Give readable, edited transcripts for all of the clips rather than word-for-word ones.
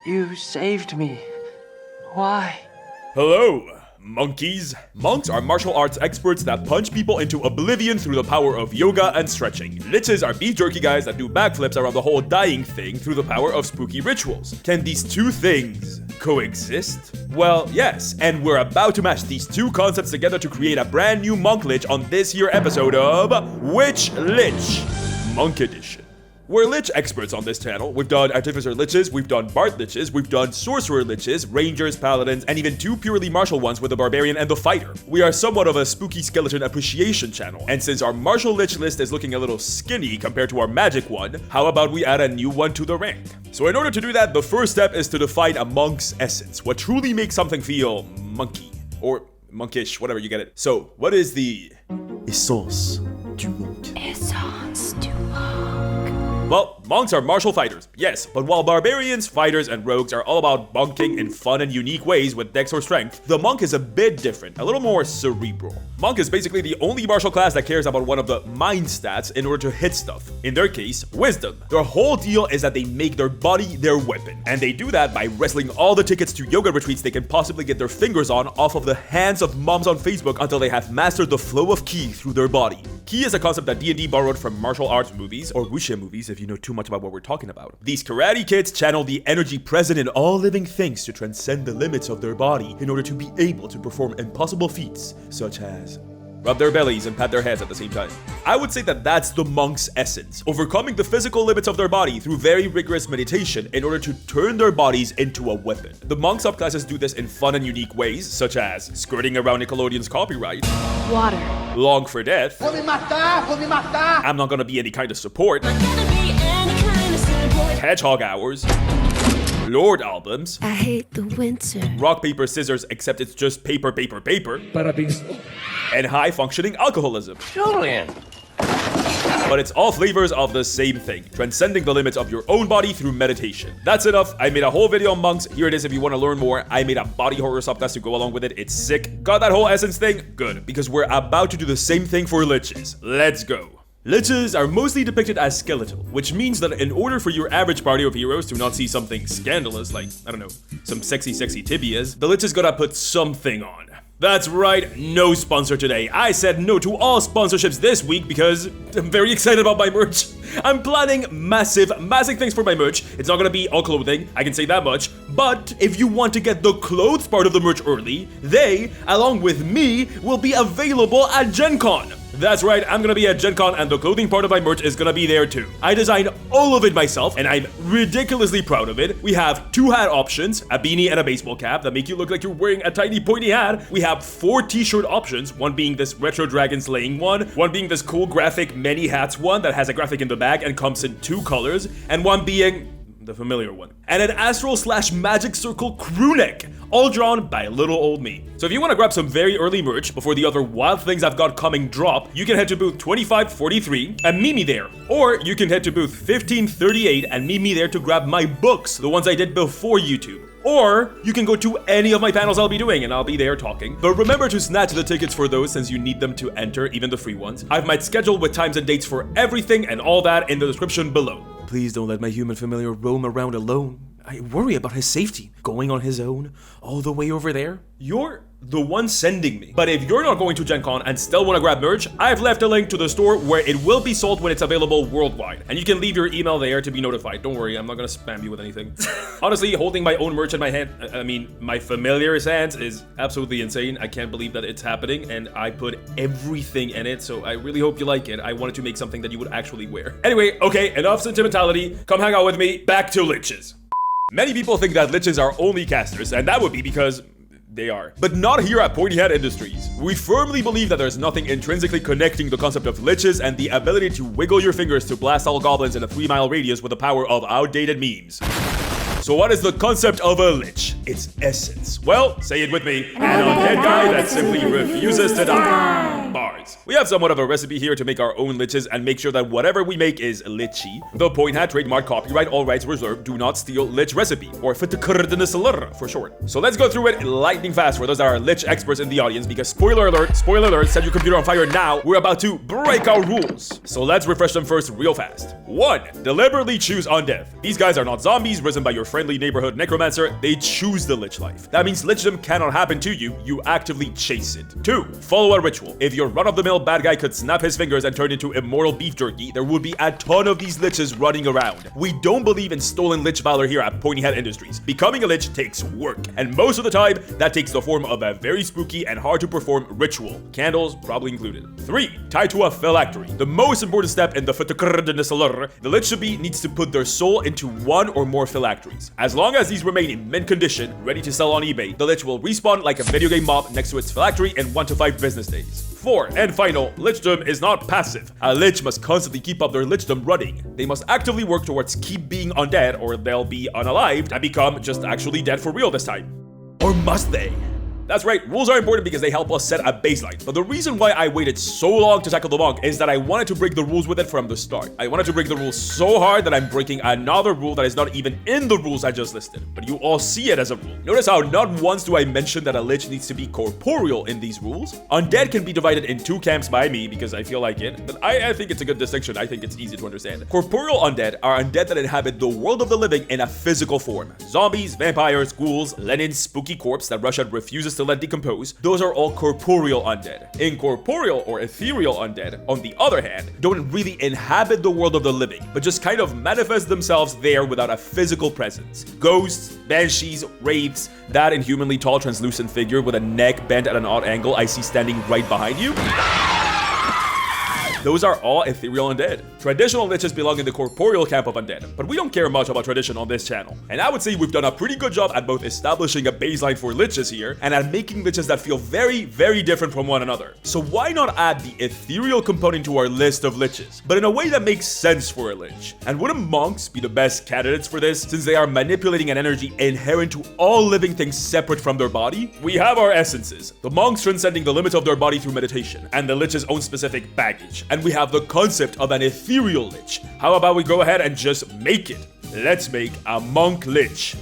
You saved me. Why? Hello, monkeys. Monks are martial arts experts that punch people into oblivion through the power of yoga and stretching. Liches are beef jerky guys that do backflips around the whole dying thing through the power of spooky rituals. Can these two things coexist? Well, yes, and we're about to mash these two concepts together to create a brand new monk lich on this here episode of Which Lich? Monk Edition. We're Lich experts on this channel. We've done Artificer Liches, we've done Bard Liches, we've done Sorcerer Liches, Rangers, Paladins, and even two purely martial ones with the Barbarian and the Fighter. We are somewhat of a spooky skeleton appreciation channel, and since our martial Lich list is looking a little skinny compared to our magic one, how about we add a new one to the rank? So in order to do that, the first step is to define a monk's essence, what truly makes something feel monkey, or monkish, whatever you get it. So, what is the essence du monk? Essence du monk. Well, monks are martial fighters, yes, but while barbarians, fighters, and rogues are all about bunking in fun and unique ways with dex or strength, the monk is a bit different, a little more cerebral. Monk is basically the only martial class that cares about one of the mind stats in order to hit stuff. In their case, wisdom. Their whole deal is that they make their body their weapon, and they do that by wrestling all the tickets to yoga retreats they can possibly get their fingers on off of the hands of moms on Facebook until they have mastered the flow of ki through their body. Ki is a concept that D&D borrowed from martial arts movies, or wuxia movies if you know too much about what we're talking about. These karate kids channel the energy present in all living things to transcend the limits of their body in order to be able to perform impossible feats, such as rub their bellies and pat their heads at the same time. I would say that that's the monk's essence, overcoming the physical limits of their body through very rigorous meditation in order to turn their bodies into a weapon. The monk subclasses do this in fun and unique ways, such as skirting around Nickelodeon's copyright, Water. long for death, Vou me matar! I'm not gonna be any kind of support, hedgehog hours, Lord albums, I hate the winter. rock, paper, scissors, except it's just paper, paper, paper, Parabéns. and high-functioning alcoholism. Julian! But it's all flavors of the same thing, transcending the limits of your own body through meditation. That's enough. I made a whole video on monks. Here it is if you want to learn more. I made a body horror subclass to go along with it. It's sick. Got that whole essence thing? Good, because we're about to do the same thing for liches. Let's go. Liches are mostly depicted as skeletal, which means that in order for your average party of heroes to not see something scandalous like, I don't know, some sexy tibias, the liches gotta put something on. That's right, no sponsor today. I said no to all sponsorships this week because I'm very excited about my merch. I'm planning massive things for my merch. It's not gonna be all clothing, I can say that much. But if you want to get the clothes part of the merch early, they, along with me, will be available at Gen Con. That's right, I'm gonna be at Gen Con and the clothing part of my merch is gonna be there too. I designed all of it myself and I'm ridiculously proud of it. We have 2 hat options, a beanie and a baseball cap that make you look like you're wearing a tiny pointy hat. We have 4 t-shirt options, one being this retro dragon slaying one being this cool graphic many hats one that has a graphic in the back and comes in 2 colors, and one being the familiar one. And an astral/magic circle crew neck, all drawn by little old me. So if you want to grab some very early merch before the other wild things I've got coming drop, you can head to booth 2543 and meet me there. Or you can head to booth 1538 and meet me there to grab my books, the ones I did before YouTube. Or you can go to any of my panels I'll be doing and I'll be there talking. But remember to snatch the tickets for those since you need them to enter, even the free ones. I've my schedule with times and dates for everything and all that in the description below. Please don't let my human familiar roam around alone. I worry about his safety, going on his own, all the way over there. You're the one sending me. But if you're not going to Gen Con and still want to grab merch, I've left a link to the store where it will be sold when it's available worldwide. And you can leave your email there to be notified. Don't worry, I'm not gonna spam you with anything. Honestly, holding my own merch in my hand, my familiar's hands is absolutely insane. I can't believe that it's happening and I put everything in it, so I really hope you like it. I wanted to make something that you would actually wear. Anyway, okay, enough sentimentality. Come hang out with me. Back to liches. Many people think that liches are only casters, and that would be because they are. But not here at Pointy Head Industries. We firmly believe that there's nothing intrinsically connecting the concept of liches and the ability to wiggle your fingers to blast all goblins in a 3-mile radius with the power of outdated memes. So what is the concept of a lich? Its essence. Well, say it with me. An undead guy that simply refuses to die. Bard. vampires. We have somewhat of a recipe here to make our own liches and make sure that whatever we make is lichy. The Point hat trademark copyright, all rights reserved, do not steal lich recipe, or TTRPG for short. So let's go through it lightning fast for those that are lich experts in the audience, because spoiler alert, set your computer on fire now, we're about to break our rules. So let's refresh them first real fast. 1. Deliberately choose undeath. These guys are not zombies risen by your friendly neighborhood necromancer, they choose the lich life. That means lichdom cannot happen to you, you actively chase it. 2. Follow a ritual. If your run-of-the-mill bad guy could snap his fingers and turn into immortal beef jerky, there would be a ton of these liches running around. We don't believe in stolen lich valor here at Pointy Hat Industries. Becoming a lich takes work, and most of the time, that takes the form of a very spooky and hard to perform ritual. Candles probably included. 3. Tie to a phylactery. The most important step in the lich needs to put their soul into one or more phylacteries. As long as these remain in mint condition, ready to sell on eBay, the lich will respawn like a video game mob next to its phylactery in 1 to 5 business days. 4. And final, lichdom is not passive. A lich must constantly keep up their lichdom running. They must actively work towards keep being undead, or they'll be unalived and become just actually dead for real this time. Or must they? That's right, rules are important because they help us set a baseline. But the reason why I waited so long to tackle the monk is that I wanted to break the rules with it from the start. I wanted to break the rules so hard that I'm breaking another rule that is not even in the rules I just listed. But you all see it as a rule. Notice how not once do I mention that a lich needs to be corporeal in these rules. Undead can be divided in 2 camps by me because I feel like it. But I think it's a good distinction. I think it's easy to understand. Corporeal undead are undead that inhabit the world of the living in a physical form. Zombies, vampires, ghouls, Lenin's spooky corpse that Russia refuses to let decompose, those are all corporeal undead. Incorporeal or ethereal undead, on the other hand, don't really inhabit the world of the living, but just kind of manifest themselves there without a physical presence. Ghosts, banshees, wraiths, that inhumanly tall translucent figure with a neck bent at an odd angle I see standing right behind you. Those are all ethereal undead. Traditional liches belong in the corporeal camp of undead, but we don't care much about tradition on this channel. And I would say we've done a pretty good job at both establishing a baseline for liches here, and at making liches that feel very, very different from one another. So why not add the ethereal component to our list of liches, but in a way that makes sense for a lich? And wouldn't monks be the best candidates for this, since they are manipulating an energy inherent to all living things separate from their body? We have our essences, the monks transcending the limits of their body through meditation, and the lich's own specific baggage. And we have the concept of an ethereal lich. How about we go ahead and just make it? Let's make a monk lich.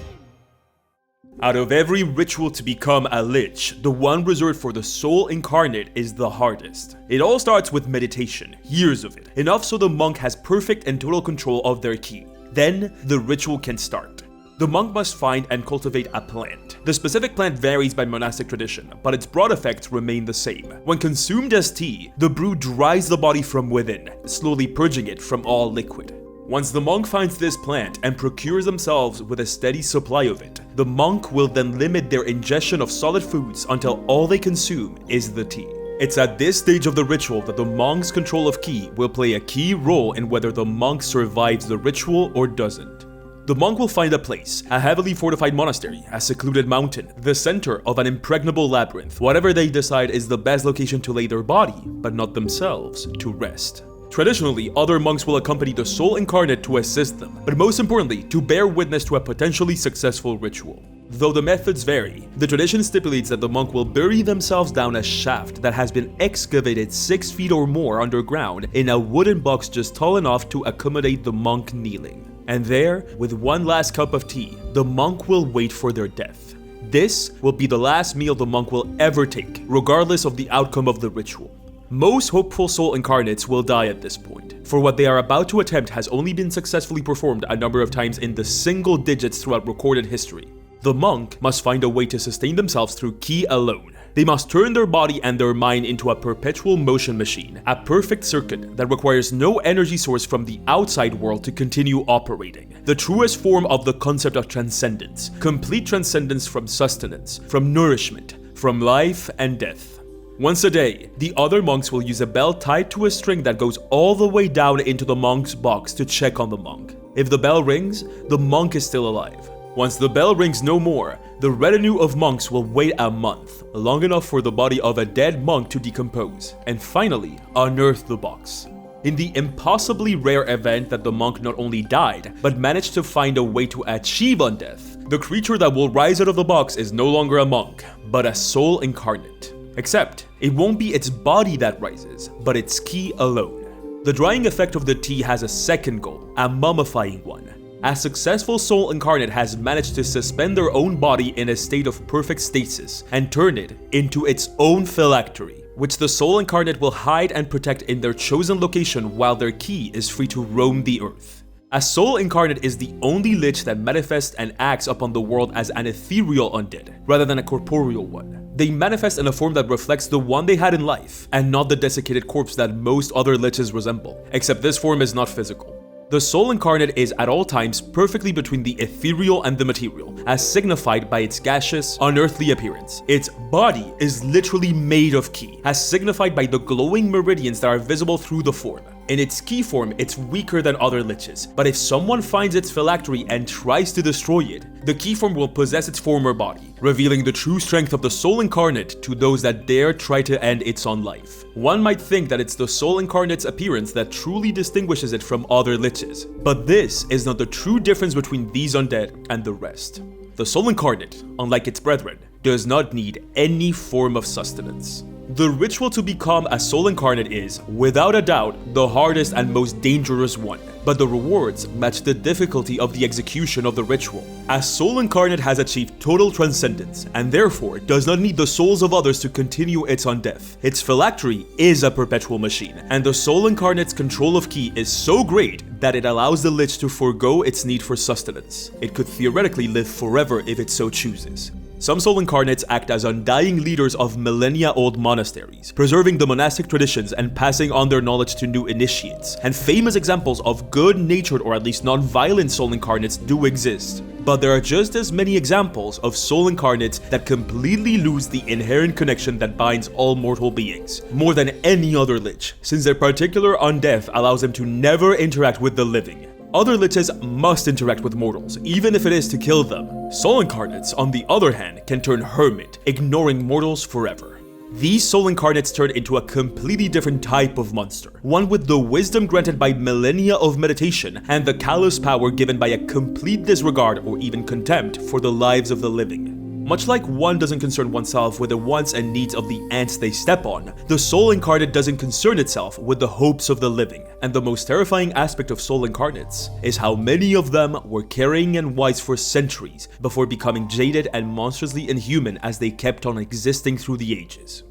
Out of every ritual to become a lich, the one reserved for the soul incarnate is the hardest. It all starts with meditation, years of it, enough so the monk has perfect and total control of their ki. Then, the ritual can start. The monk must find and cultivate a plant. The specific plant varies by monastic tradition, but its broad effects remain the same. When consumed as tea, the brew dries the body from within, slowly purging it from all liquid. Once the monk finds this plant and procures themselves with a steady supply of it, the monk will then limit their ingestion of solid foods until all they consume is the tea. It's at this stage of the ritual that the monk's control of ki will play a key role in whether the monk survives the ritual or doesn't. The monk will find a place, a heavily fortified monastery, a secluded mountain, the center of an impregnable labyrinth, whatever they decide is the best location to lay their body, but not themselves, to rest. Traditionally, other monks will accompany the soul incarnate to assist them, but most importantly, to bear witness to a potentially successful ritual. Though the methods vary, the tradition stipulates that the monk will bury themselves down a shaft that has been excavated 6 feet or more underground in a wooden box just tall enough to accommodate the monk kneeling. And there, with one last cup of tea, the monk will wait for their death. This will be the last meal the monk will ever take, regardless of the outcome of the ritual. Most hopeful soul incarnates will die at this point, for what they are about to attempt has only been successfully performed a number of times in the single digits throughout recorded history. The monk must find a way to sustain themselves through ki alone. They must turn their body and their mind into a perpetual motion machine, a perfect circuit that requires no energy source from the outside world to continue operating. The truest form of the concept of transcendence, complete transcendence from sustenance, from nourishment, from life and death. Once a day, the other monks will use a bell tied to a string that goes all the way down into the monk's box to check on the monk. If the bell rings, the monk is still alive. Once the bell rings no more, the retinue of monks will wait a month, long enough for the body of a dead monk to decompose, and finally unearth the box. In the impossibly rare event that the monk not only died, but managed to find a way to achieve undeath, the creature that will rise out of the box is no longer a monk, but a soul incarnate. Except, it won't be its body that rises, but its ki alone. The drying effect of the tea has a second goal, a mummifying one. A successful soul incarnate has managed to suspend their own body in a state of perfect stasis and turn it into its own phylactery, which the soul incarnate will hide and protect in their chosen location while their ki is free to roam the earth. A soul incarnate is the only lich that manifests and acts upon the world as an ethereal undead, rather than a corporeal one. They manifest in a form that reflects the one they had in life, and not the desiccated corpse that most other liches resemble, except this form is not physical. The soul incarnate is at all times perfectly between the ethereal and the material, as signified by its gaseous, unearthly appearance. Its body is literally made of ki, as signified by the glowing meridians that are visible through the form. In its ki form, it's weaker than other liches, but if someone finds its phylactery and tries to destroy it, the ki form will possess its former body, revealing the true strength of the soul incarnate to those that dare try to end its own life. One might think that it's the soul incarnate's appearance that truly distinguishes it from other liches, but this is not the true difference between these undead and the rest. The soul incarnate, unlike its brethren, does not need any form of sustenance. The ritual to become a soul incarnate is, without a doubt, the hardest and most dangerous one, but the rewards match the difficulty of the execution of the ritual. A soul incarnate has achieved total transcendence, and therefore does not need the souls of others to continue its undeath. Its phylactery is a perpetual machine, and the soul incarnate's control of ki is so great that it allows the lich to forego its need for sustenance. It could theoretically live forever if it so chooses. Some soul incarnates act as undying leaders of millennia-old monasteries, preserving the monastic traditions and passing on their knowledge to new initiates, and famous examples of good-natured or at least non-violent soul incarnates do exist. But there are just as many examples of soul incarnates that completely lose the inherent connection that binds all mortal beings, more than any other lich, since their particular undeath allows them to never interact with the living. Other liches must interact with mortals, even if it is to kill them. Soul incarnates, on the other hand, can turn hermit, ignoring mortals forever. These soul incarnates turn into a completely different type of monster, one with the wisdom granted by millennia of meditation and the callous power given by a complete disregard or even contempt for the lives of the living. Much like one doesn't concern oneself with the wants and needs of the ants they step on, the soul incarnate doesn't concern itself with the hopes of the living. And the most terrifying aspect of soul incarnates is how many of them were carrying in wise for centuries before becoming jaded and monstrously inhuman as they kept on existing through the ages.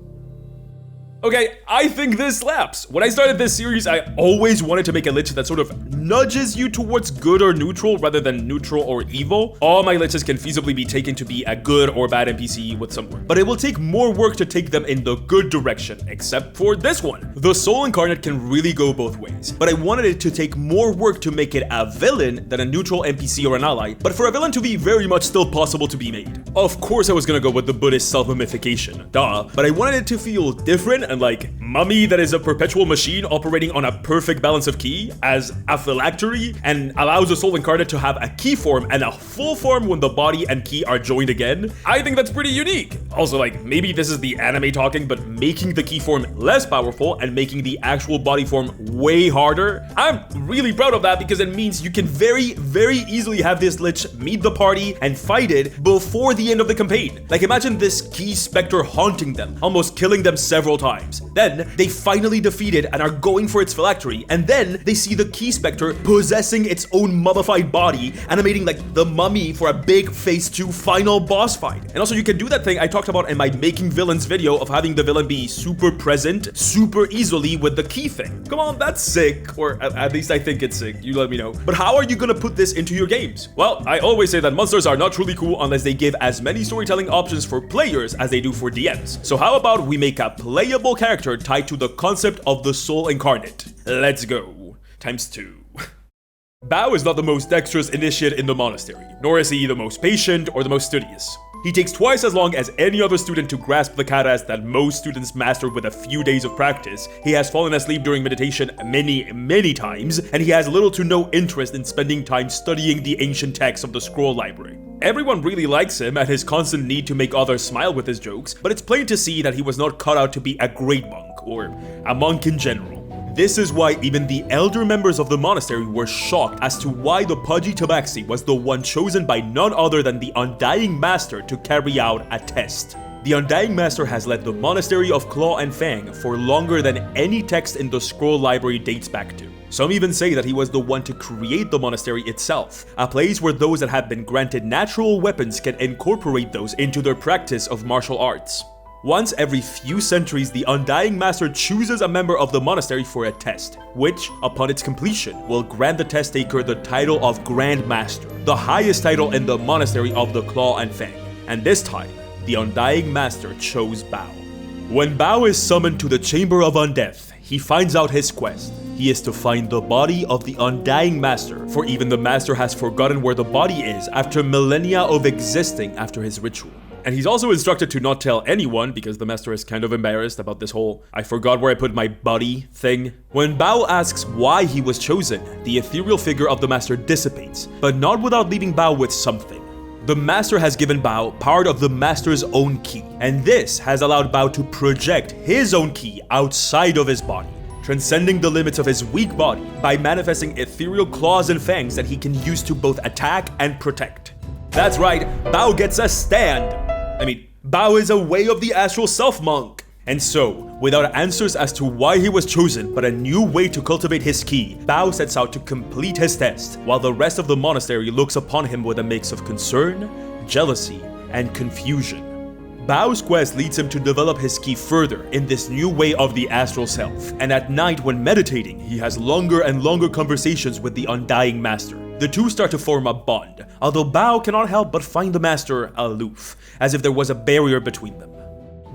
Okay, I think this slaps. When I started this series, I always wanted to make a lich that sort of nudges you towards good or neutral rather than neutral or evil. All my liches can feasibly be taken to be a good or bad NPC with some work, but it will take more work to take them in the good direction, except for this one. The soul incarnate can really go both ways, but I wanted it to take more work to make it a villain than a neutral NPC or an ally, but for a villain to be very much still possible to be made. Of course I was gonna go with the Buddhist self-mummification, duh, but I wanted it to feel different and like mummy that is a perpetual machine operating on a perfect balance of ki as a phylactery and allows the soul incarnate to have a ki form and a full form when the body and ki are joined again. I think that's pretty unique. Also, like, maybe this is the anime talking, but making the ki form less powerful and making the actual body form way harder. I'm really proud of that because it means you can very, very easily have this lich meet the party and fight it before the end of the campaign. Like, imagine this ki specter haunting them, almost killing them several times. Then they finally defeat it and are going for its phylactery, and then they see the ki specter possessing its own mummified body, animating like the mummy for a big phase 2 final boss fight. And also you can do that thing I talked about in my making villains video of having the villain be super present super easily with the ki thing. Come on, that's sick, or at least I think it's sick. You let me know. But how are you gonna put this into your games? Well, I always say that monsters are not truly cool unless they give as many storytelling options for players as they do for DMs. So how about we make a playable character tied to the concept of the soul incarnate? Let's go. ×2. Bao is not the most dexterous initiate in the monastery, nor is he the most patient or the most studious. He takes twice as long as any other student to grasp the katas that most students master with a few days of practice. He has fallen asleep during meditation many times, and he has little to no interest in spending time studying the ancient texts of the scroll library. Everyone really likes him and his constant need to make others smile with his jokes, but it's plain to see that he was not cut out to be a great monk, or a monk in general. This is why even the elder members of the monastery were shocked as to why the pudgy tabaxi was the one chosen by none other than the undying master to carry out a test. The Undying Master has led the Monastery of Claw and Fang for longer than any text in the scroll library dates back to. Some even say that he was the one to create the monastery itself, a place where those that have been granted natural weapons can incorporate those into their practice of martial arts. Once every few centuries, the Undying Master chooses a member of the monastery for a test, which, upon its completion, will grant the test taker the title of Grand Master, the highest title in the Monastery of the Claw and Fang. And this time, the Undying Master chose Bao. When Bao is summoned to the Chamber of Undeath, he finds out his quest. He is to find the body of the Undying Master, for even the Master has forgotten where the body is after millennia of existing after his ritual. And he's also instructed to not tell anyone because the Master is kind of embarrassed about this whole "I forgot where I put my body" thing. When Bao asks why he was chosen, the ethereal figure of the Master dissipates, but not without leaving Bao with something. The Master has given Bao part of the Master's own ki, and this has allowed Bao to project his own ki outside of his body, transcending the limits of his weak body by manifesting ethereal claws and fangs that he can use to both attack and protect. That's right, Bao gets a stand. Bao is a way of the astral self monk. And so, without answers as to why he was chosen, but a new way to cultivate his ki, Bao sets out to complete his test, while the rest of the monastery looks upon him with a mix of concern, jealousy, and confusion. Bao's quest leads him to develop his ki further in this new way of the astral self, and at night when meditating, he has longer and longer conversations with the Undying Master. The two start to form a bond, although Bao cannot help but find the Master aloof, as if there was a barrier between them.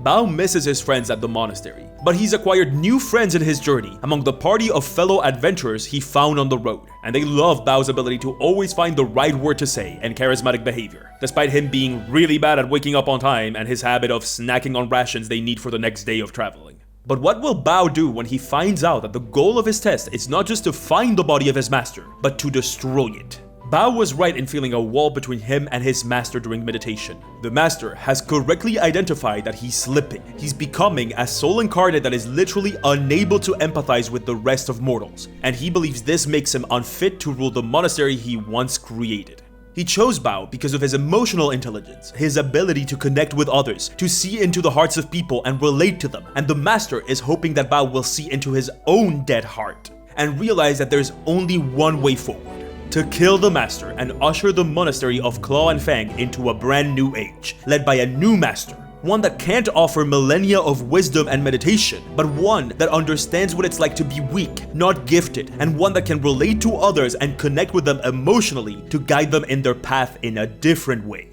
Bao misses his friends at the monastery, but he's acquired new friends in his journey among the party of fellow adventurers he found on the road, and they love Bao's ability to always find the right word to say and charismatic behavior, despite him being really bad at waking up on time and his habit of snacking on rations they need for the next day of traveling. But what will Bao do when he finds out that the goal of his test is not just to find the body of his master, but to destroy it? Bao was right in feeling a wall between him and his master during meditation. The master has correctly identified that he's slipping. He's becoming a soul incarnate that is literally unable to empathize with the rest of mortals, and he believes this makes him unfit to rule the monastery he once created. He chose Bao because of his emotional intelligence, his ability to connect with others, to see into the hearts of people and relate to them, and the master is hoping that Bao will see into his own dead heart and realize that there's only one way forward: to kill the master and usher the monastery of Claw and Fang into a brand new age, led by a new master. One that can't offer millennia of wisdom and meditation, but one that understands what it's like to be weak, not gifted, and one that can relate to others and connect with them emotionally to guide them in their path in a different way.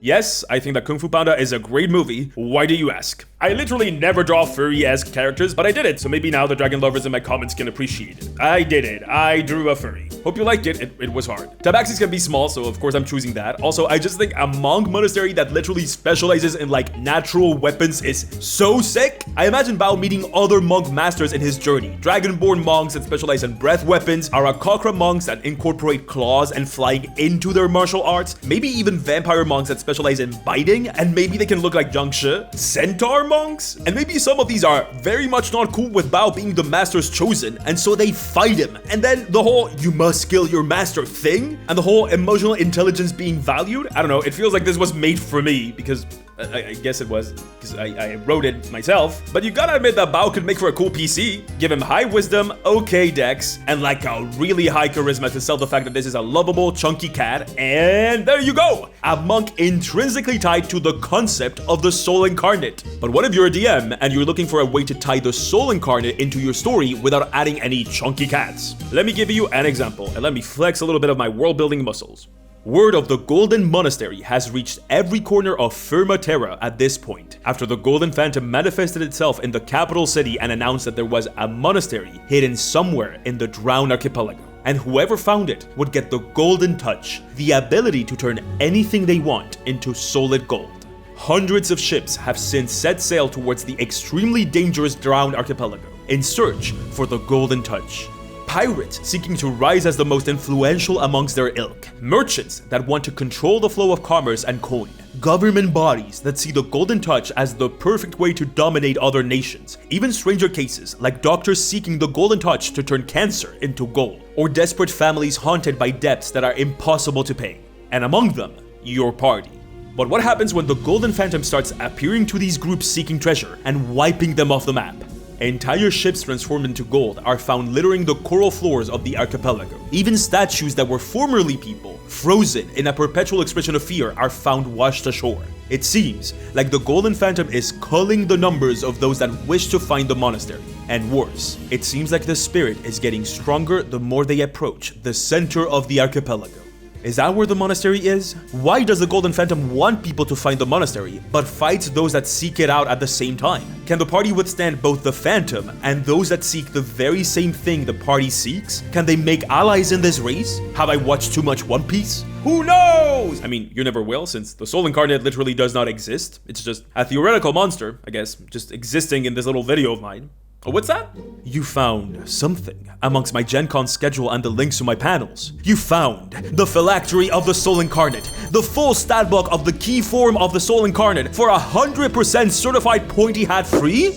Yes, I think that Kung Fu Panda is a great movie. Why do you ask? I literally never draw furry-esque characters, but I did it, so maybe now the dragon lovers in my comments can appreciate it. I did it. I drew a furry. Hope you liked it. It was hard. Tabaxis can be small, so of course I'm choosing that. Also, I just think a monk monastery that literally specializes in like natural weapons is so sick. I imagine Bao meeting other monk masters in his journey. Dragonborn monks that specialize in breath weapons, Arakocra monks that incorporate claws and flying into their martial arts, maybe even vampire monks that specialize in biting, and maybe they can look like Zhang Shi, centaur monks, and maybe some of these are very much not cool with Bao being the master's chosen, and so they fight him. And then the whole "you must kill your master" thing, and the whole emotional intelligence being valued. I don't know, it feels like this was made for me because I guess it was, because I wrote it myself. But you gotta admit that Bao could make for a cool PC. Give him high wisdom, okay dex, and like a really high charisma to sell the fact that this is a lovable, chunky cat. And there you go! A monk intrinsically tied to the concept of the soul incarnate. But what if you're a DM and you're looking for a way to tie the soul incarnate into your story without adding any chunky cats? Let me give you an example, and let me flex a little bit of my world building muscles. Word of the Golden Monastery has reached every corner of Firma Terra at this point, after the Golden Phantom manifested itself in the capital city and announced that there was a monastery hidden somewhere in the Drowned Archipelago. And whoever found it would get the Golden Touch, the ability to turn anything they want into solid gold. Hundreds of ships have since set sail towards the extremely dangerous Drowned Archipelago in search for the Golden Touch. Pirates seeking to rise as the most influential amongst their ilk, merchants that want to control the flow of commerce and coin, government bodies that see the Golden Touch as the perfect way to dominate other nations, even stranger cases like doctors seeking the Golden Touch to turn cancer into gold, or desperate families haunted by debts that are impossible to pay, and among them, your party. But what happens when the Golden Phantom starts appearing to these groups seeking treasure and wiping them off the map? Entire ships transformed into gold are found littering the coral floors of the archipelago. Even statues that were formerly people, frozen in a perpetual expression of fear, are found washed ashore. It seems like the Golden Phantom is culling the numbers of those that wish to find the monastery. And worse, it seems like the spirit is getting stronger the more they approach the center of the archipelago. Is that where the monastery is? Why does the Golden Phantom want people to find the monastery, but fights those that seek it out at the same time? Can the party withstand both the Phantom and those that seek the very same thing the party seeks? Can they make allies in this race? Have I watched too much One Piece? Who knows? I mean, you never will, since the Soul Incarnate literally does not exist. It's just a theoretical monster, I guess, just existing in this little video of mine. Oh, what's that? You found something amongst my Gen Con schedule and the links to my panels. You found the Phylactery of the Soul Incarnate, the full stat book of the key form of the Soul Incarnate for 100% certified Pointy hat free?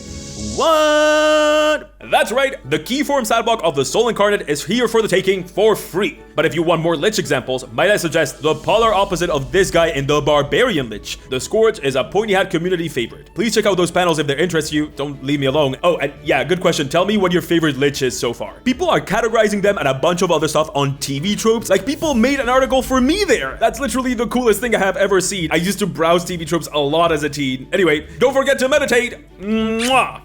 What? That's right, the keyform sandbox of the Soul Incarnate is here for the taking for free. But if you want more Lich examples, might I suggest the polar opposite of this guy in the Barbarian Lich. The Scourge is a Pointy Hat community favorite. Please check out those panels if they interest you, don't leave me alone. Oh, and yeah, good question, tell me what your favorite Lich is so far. People are categorizing them and a bunch of other stuff on TV tropes, like people made an article for me there. That's literally the coolest thing I have ever seen. I used to browse TV tropes a lot as a teen. Anyway, don't forget to meditate. Mwah!